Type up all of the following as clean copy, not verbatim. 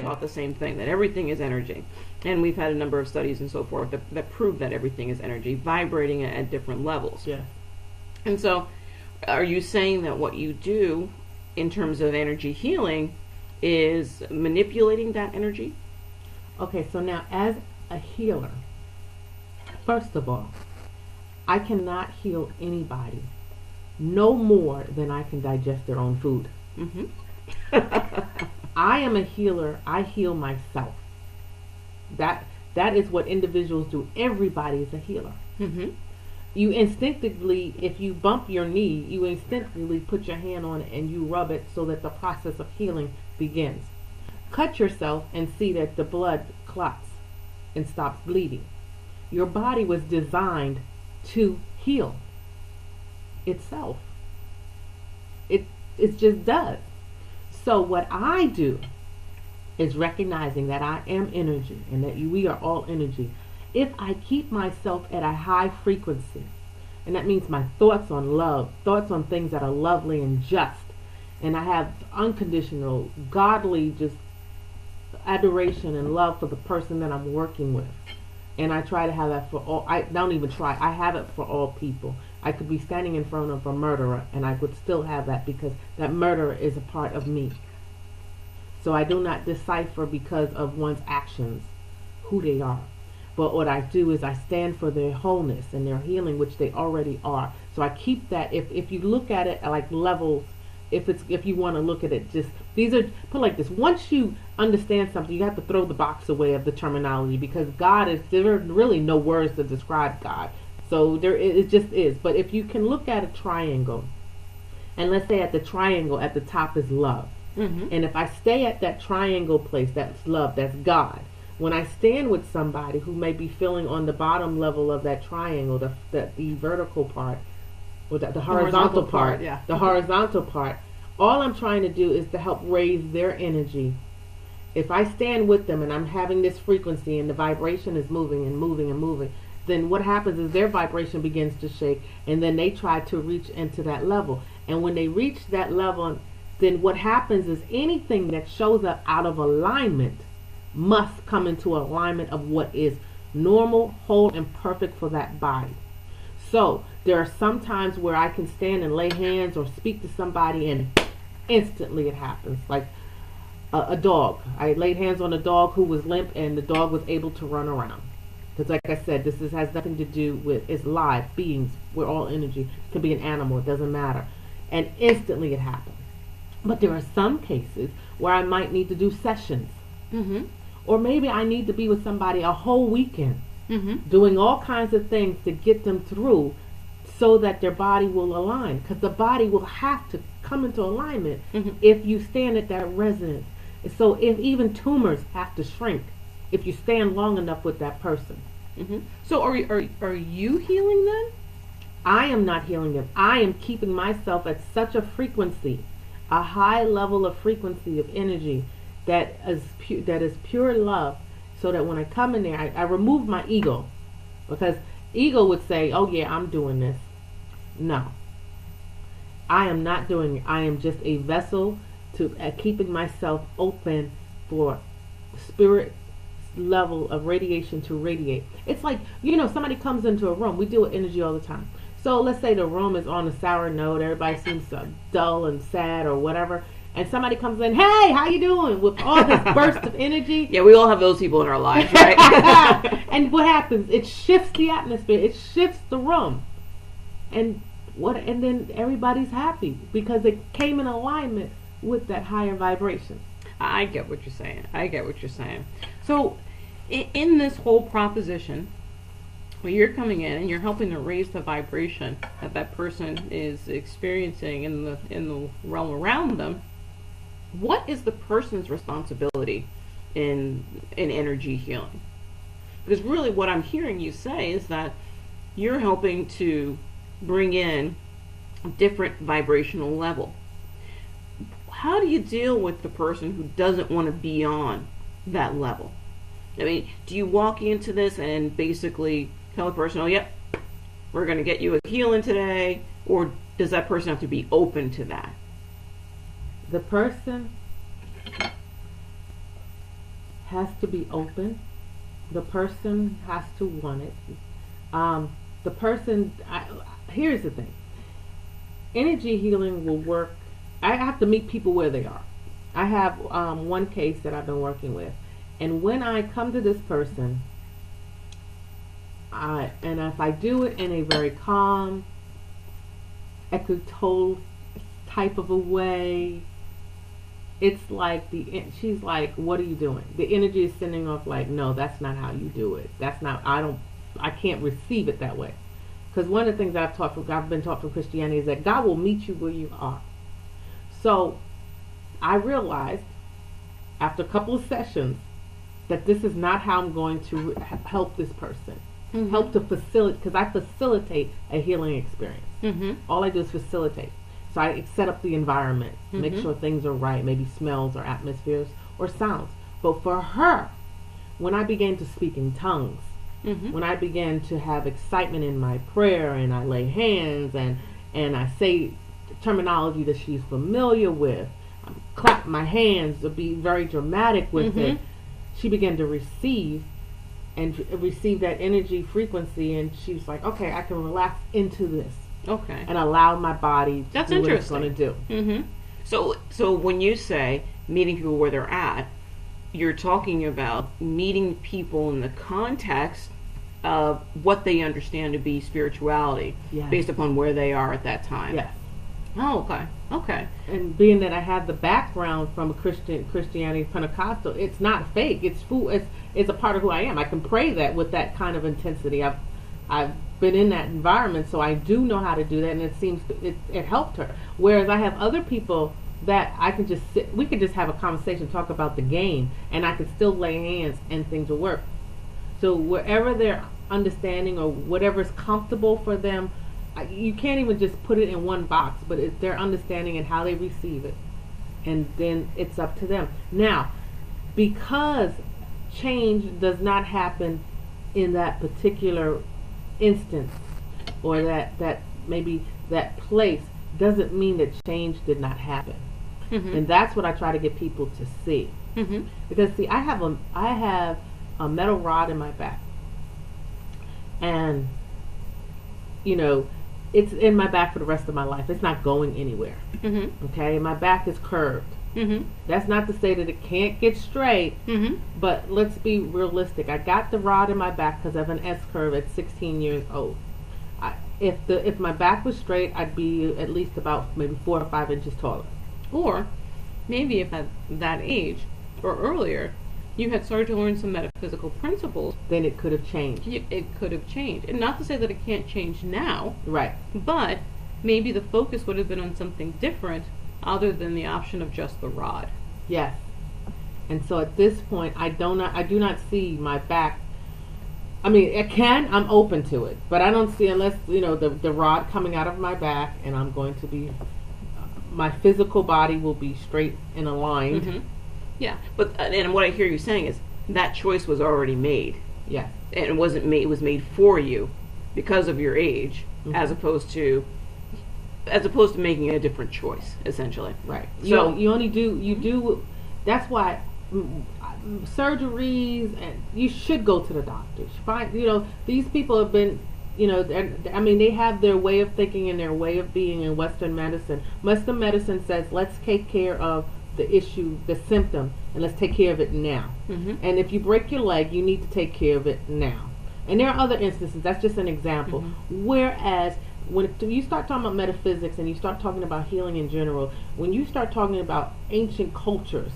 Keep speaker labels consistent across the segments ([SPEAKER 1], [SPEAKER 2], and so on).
[SPEAKER 1] taught the same thing, that everything is energy. And we've had a number of studies and so forth that prove that everything is energy, vibrating at different levels.
[SPEAKER 2] Yeah.
[SPEAKER 1] And so, are you saying that what you do in terms of energy healing is manipulating that energy?
[SPEAKER 2] Okay, so now as a healer, first of all, I cannot heal anybody no more than I can digest their own food.
[SPEAKER 1] Mm-hmm.
[SPEAKER 2] I am a healer. I heal myself. That is what individuals do. Everybody is a healer.
[SPEAKER 1] Mm-hmm.
[SPEAKER 2] You instinctively, if you bump your knee, you instinctively put your hand on it and you rub it so that the process of healing begins. Cut yourself and see that the blood clots and stops bleeding. Your body was designed to heal itself. It just does. So what I do is recognizing that I am energy and that we are all energy. If I keep myself at a high frequency, and that means my thoughts on love, thoughts on things that are lovely and just, and I have unconditional, godly, just adoration and love for the person that I'm working with. And I try to have that for all, I don't even try, I have it for all people. I could be standing in front of a murderer and I would still have that because that murderer is a part of me. So I do not decipher because of one's actions who they are. But what I do is I stand for their wholeness and their healing, which they already are. So I keep that. If you look at it like levels, if you want to look at it, just these are put like this. Once you understand something, you have to throw the box away of the terminology because God is, there are really no words to describe God. So it just is. But if you can look at a triangle, and let's say at the triangle at the top is love.
[SPEAKER 1] Mm-hmm.
[SPEAKER 2] And if I stay at that triangle place, that's love, that's God. When I stand with somebody who may be feeling on the bottom level of that triangle, the vertical part, or the horizontal part,
[SPEAKER 1] yeah.
[SPEAKER 2] the horizontal part, all I'm trying to do is to help raise their energy. If I stand with them and I'm having this frequency and the vibration is moving and moving and moving, then what happens is their vibration begins to shake and then they try to reach into that level. And when they reach that level, then what happens is anything that shows up out of alignment must come into alignment of what is normal, whole, and perfect for that body. So there are some times where I can stand and lay hands or speak to somebody and instantly it happens. Like a dog. I laid hands on a dog who was limp and the dog was able to run around. Because like I said, this has nothing to do with, it's live beings. We're all energy. It could be an animal. It doesn't matter. And instantly it happens. But there are some cases where I might need to do sessions.
[SPEAKER 1] Mm-hmm.
[SPEAKER 2] Or maybe I need to be with somebody a whole weekend,
[SPEAKER 1] mm-hmm.
[SPEAKER 2] doing all kinds of things to get them through so that their body will align. Because the body will have to come into alignment
[SPEAKER 1] mm-hmm.
[SPEAKER 2] if you stand at that resonance. So if even tumors have to shrink if you stand long enough with that person.
[SPEAKER 1] Mm-hmm. So are you healing them?
[SPEAKER 2] I am not healing them. I am keeping myself at such a frequency, a high level of frequency of energy that is pure love, so that when I come in there, I remove my ego, because ego would say, oh yeah, I'm doing this. No, I am not doing it. I am just a vessel to keeping myself open for spirit level of radiation to radiate. It's like, somebody comes into a room. We deal with energy all the time. So let's say the room is on a sour note. Everybody seems dull and sad or whatever. And somebody comes in, hey, how you doing? With all this burst of energy.
[SPEAKER 1] Yeah, we all have those people in our lives, right?
[SPEAKER 2] And what happens? It shifts the atmosphere. It shifts the room. And then everybody's happy because it came in alignment with that higher vibration.
[SPEAKER 1] I get what you're saying. So in this whole proposition, where you're coming in and you're helping to raise the vibration that person is experiencing in the realm around them, what is the person's responsibility in energy healing? Because really what I'm hearing you say is that you're helping to bring in a different vibrational level. How do you deal with the person who doesn't want to be on that level? I mean, do you walk into this and basically tell the person, oh, yep, we're going to get you a healing today? Or does that person have to be open to that?
[SPEAKER 2] The person has to be open. The person has to want it. The person, here's the thing. Energy healing will work. I have to meet people where they are. I have one case that I've been working with. And when I come to this person, and if I do it in a very calm, Eckhart type of a way, it's like she's like, what are you doing? The energy is sending off like, no, that's not how you do it. That's not, I can't receive it that way. Because one of the things that I've been taught from Christianity is that God will meet you where you are. So I realized after a couple of sessions that this is not how I'm going to help this person.
[SPEAKER 1] Mm-hmm.
[SPEAKER 2] Help to facilitate, because I facilitate a healing experience.
[SPEAKER 1] Mm-hmm.
[SPEAKER 2] All I do is facilitate. So I set up the environment, make sure things are right, maybe smells or atmospheres or sounds. But for her, when I began to speak in tongues, when I began to have excitement in my prayer and I lay hands and I say terminology that she's familiar with, I clap my hands to be very dramatic with it, she began to receive that energy frequency, and she's like, okay, I can relax into this.
[SPEAKER 1] Okay.
[SPEAKER 2] And allow my body to
[SPEAKER 1] That's
[SPEAKER 2] do what
[SPEAKER 1] interesting.
[SPEAKER 2] it's going to do.
[SPEAKER 1] So when you say meeting people where they're at, you're talking about meeting people in the context of what they understand to be spirituality, based upon where they are at that time.
[SPEAKER 2] Yes.
[SPEAKER 1] Oh, okay. Okay.
[SPEAKER 2] And being that I have the background from a Christianity Pentecostal, it's not fake. It's it's a part of who I am. I can pray that with that kind of intensity. I've been in that environment, so I do know how to do that, and it seems it helped her. Whereas I have other people that I can just sit, we could just have a conversation, talk about the game, and I could still lay hands and things will work. So wherever they're understanding or whatever's comfortable for them, you can't even just put it in one box, but it's their understanding and how they receive it, and then it's up to them. Now, because change does not happen in that particular instance or that maybe that place, doesn't mean that change did not happen. And that's what I try to get people to see. Because see, I have a metal rod in my back, and it's in my back for the rest of my life. It's not going anywhere. Okay, my back is curved. That's not to say that it can't get straight, but let's be realistic. I got the rod in my back because I have an S curve at 16 years old. If my back was straight, I'd be at least about maybe 4 or 5 inches taller.
[SPEAKER 1] Or maybe if at that age or earlier you had started to learn some metaphysical principles,
[SPEAKER 2] then it could have changed.
[SPEAKER 1] It could have changed. And not to say that it can't change now,
[SPEAKER 2] Right.
[SPEAKER 1] but maybe the focus would have been on something different other than the option of just the rod.
[SPEAKER 2] Yes. And so at this point, I do not see my back. I mean, I'm open to it, but I don't see, unless, the rod coming out of my back, and I'm going to be, my physical body will be straight and aligned.
[SPEAKER 1] Yeah, but and what I hear you saying is that choice was already made.
[SPEAKER 2] Yes.
[SPEAKER 1] And it wasn't made; it was made for you because of your age, as opposed to making a different choice, essentially.
[SPEAKER 2] Right.
[SPEAKER 1] So
[SPEAKER 2] you do. That's why surgeries, and you should go to the doctors. These people have been. They have their way of thinking and their way of being in Western medicine. Western medicine says, let's take care of the issue, the symptom, and let's take care of it now. And if you break your leg, you need to take care of it now. And there are other instances. That's just an example. Whereas when you start talking about metaphysics and you start talking about healing in general, when you start talking about ancient cultures,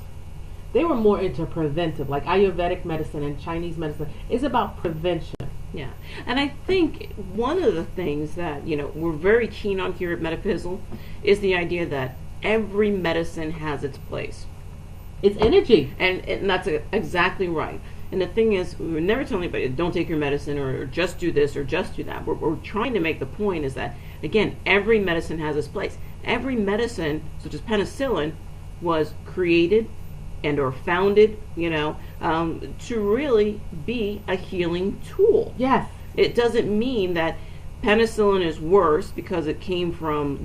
[SPEAKER 2] they were more into preventive, like Ayurvedic medicine and Chinese medicine is about prevention.
[SPEAKER 1] Yeah, and I think one of the things that we're very keen on here at Metafizzle is the idea that every medicine has its place.
[SPEAKER 2] It's energy,
[SPEAKER 1] and that's exactly right. And the thing is, we would never tell anybody, don't take your medicine or just do this or just do that. What we're trying to make the point is that, again, every medicine has its place. Every medicine, such as penicillin, was created and or founded, to really be a healing tool.
[SPEAKER 2] Yes.
[SPEAKER 1] It doesn't mean that penicillin is worse because it came from,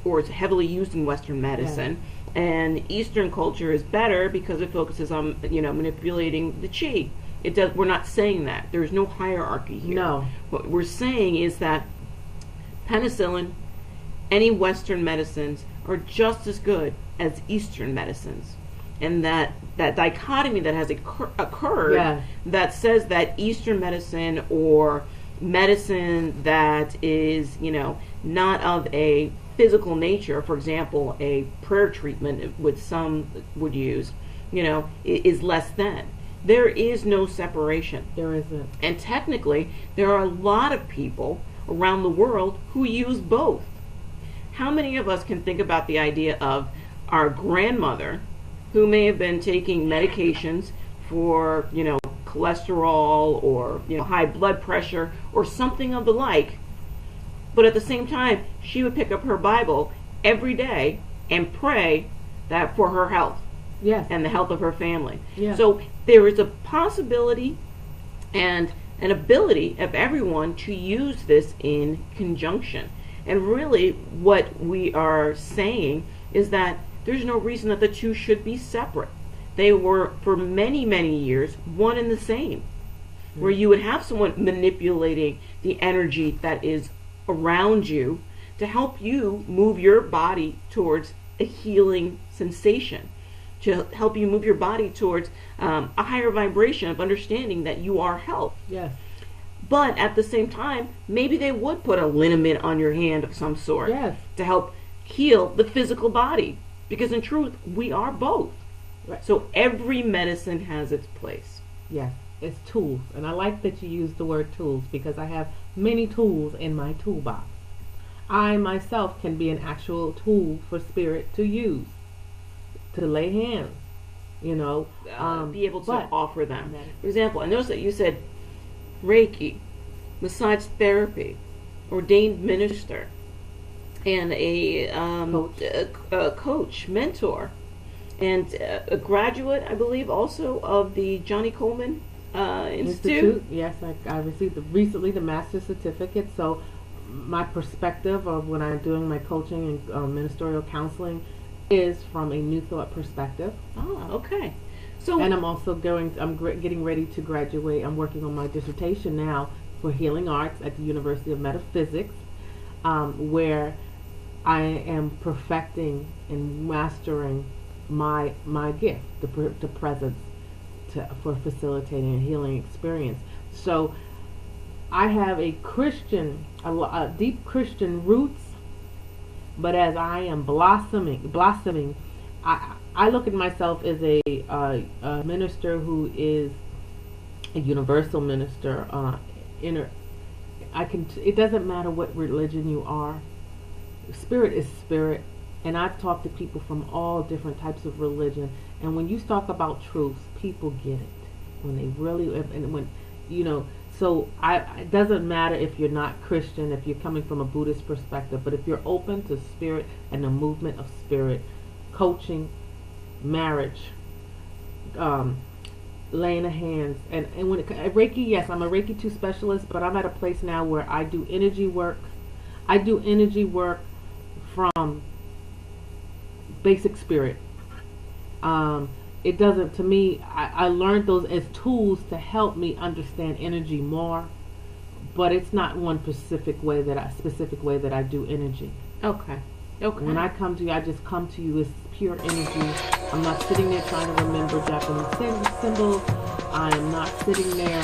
[SPEAKER 1] or it's heavily used in Western medicine. And Eastern culture is better because it focuses on, manipulating the chi. It does. We're not saying that. There's no hierarchy here.
[SPEAKER 2] No.
[SPEAKER 1] What we're saying is that penicillin, any Western medicines are just as good as Eastern medicines. And that dichotomy that has occurred,
[SPEAKER 2] Yeah.
[SPEAKER 1] that says that Eastern medicine or medicine that is, not of a physical nature, for example, a prayer treatment, which some would use, is less than. There is no separation.
[SPEAKER 2] There isn't.
[SPEAKER 1] And technically, there are a lot of people around the world who use both. How many of us can think about the idea of our grandmother who may have been taking medications for, cholesterol or, high blood pressure or something of the like, but at the same time, she would pick up her Bible every day and pray that for her health.
[SPEAKER 2] Yes.
[SPEAKER 1] And the health of her family.
[SPEAKER 2] Yes.
[SPEAKER 1] So there is a possibility and an ability of everyone to use this in conjunction. And really what we are saying is that there's no reason that the two should be separate. They were, for many, many years, one and the same. Where you would have someone manipulating the energy that is around you to help you move your body towards a healing sensation, to help you move your body towards a higher vibration of understanding that you are health.
[SPEAKER 2] Yes.
[SPEAKER 1] But at the same time, maybe they would put a liniment on your hand of some sort,
[SPEAKER 2] Yes.
[SPEAKER 1] to help heal the physical body. Because in truth, we are both.
[SPEAKER 2] Right.
[SPEAKER 1] So every medicine has its place.
[SPEAKER 2] Yes. It's tools. And I like that you use the word tools because I have many tools in my toolbox. I myself can be an actual tool for spirit to use, to lay hands,
[SPEAKER 1] Be able to
[SPEAKER 2] but-
[SPEAKER 1] offer them. For example, I noticed that you said Reiki, massage therapy, ordained minister, and a coach, mentor, and a graduate, I believe, also of the Johnny Coleman Institute.
[SPEAKER 2] Yes, I received recently the master's certificate. So my perspective of when I'm doing my coaching and ministerial counseling is from a New Thought perspective.
[SPEAKER 1] Oh, okay. So,
[SPEAKER 2] And I'm also getting ready to graduate. I'm working on my dissertation now for healing arts at the University of Metaphysics, where I am perfecting and mastering my gift, the presence for facilitating a healing experience. So I have a deep Christian roots, but as I am blossoming, I look at myself as a minister who is a universal minister. It doesn't matter what religion you are. Spirit is spirit, and I've talked to people from all different types of religion. And when you talk about truth, people get it. When they really, and when so it doesn't matter if you're not Christian, if you're coming from a Buddhist perspective, but if you're open to spirit and the movement of spirit, coaching, marriage, laying of hands, and when Reiki, yes, I'm a Reiki 2 specialist, but I'm at a place now where I do energy work. I do energy work from basic spirit. It doesn't, to me, I learned those as tools to help me understand energy more, but it's not one specific way that I do energy.
[SPEAKER 1] okay.
[SPEAKER 2] When I come to you, I just come to you as pure energy. I'm not sitting there trying to remember Japanese symbols. I am not sitting there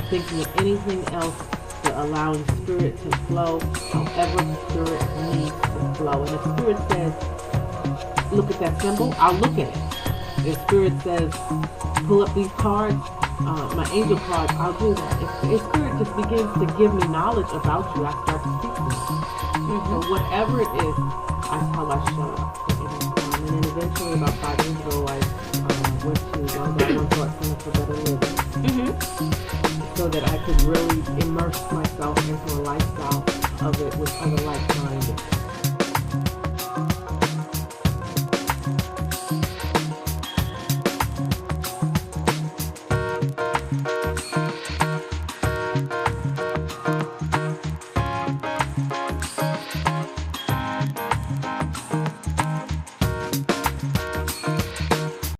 [SPEAKER 2] thinking of anything else but allowing spirit to flow however spirit needs to flow. And if spirit says, look at that symbol, I'll look at it. If spirit says, pull up these cards, my angel cards, I'll do that. If spirit just begins to give me knowledge about you, I start to speak to you. So whatever it is, that's how I show up. And then eventually, about 5 years ago, I went to One Thought Center for Better Living, so that I could really immerse myself into a lifestyle of it with other like-minded.